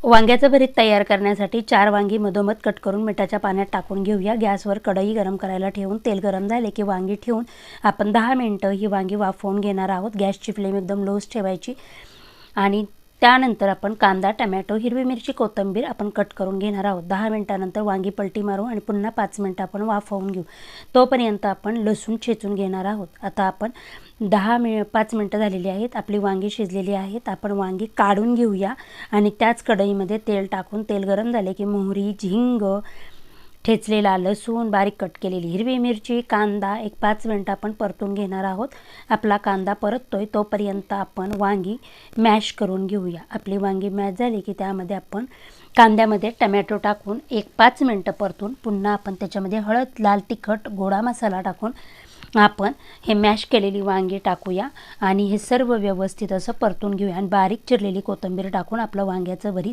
वांग्याचं भरीत तयार करण्यासाठी 4 वांगी मधोमध कट करून मिठाच्या पाण्यात टाकून घेऊया। गॅसवर कढई गरम करायला ठेवून तेल गरम झाले की वांगी ठेवून आपण 10 मिनिटं ही वांगी वाफवून घेणार आहोत। गॅसची फ्लेम एकदम लोच ठेवायची आणि त्यानंतर आपण कांदा, टोमॅटो, हिरवी मिरची, कोथिंबीर आपण कट करून घेणार आहोत। 10 मिनिटानंतर वांगी पलटी मारू आणि पुन्हा 5 मिनिटं आपण वाफवून घेऊ। तोपर्यंत आपण लसूण ठेचून घेणार आहोत। आता आपण 5 मिनिटं झालेली आहेत, आपली वांगी शिजलेली आहेत। आपण वांगी काढून घेऊया आणि त्याच कढईमध्ये तेल टाकून तेल गरम झाले की मोहरी, हिंग, ठेचलेला लसूण, बारीक कट केलेली हिरवी मिरची, कांदा एक 5 मिनिटं आपण परतून घेणार आहोत। आपला कांदा परततोय तोपर्यंत आपण वांगी मॅश करून घेऊया। आपली वांगी मॅश झाली की त्यामध्ये आपण कांद्यामध्ये टोमॅटो टाकून एक 5 मिनिटं परतून पुन्हा आपण त्याच्यामध्ये हळद, लाल तिखट, गोडा मसाला टाकून आपण हे मॅश केलेली वांगी टाकूया आणि हे सर्व व्यवस्थित असं परतून घेऊया आणि बारीक चिरलेली कोथिंबीर टाकून आपलं वांग्याचं भरीत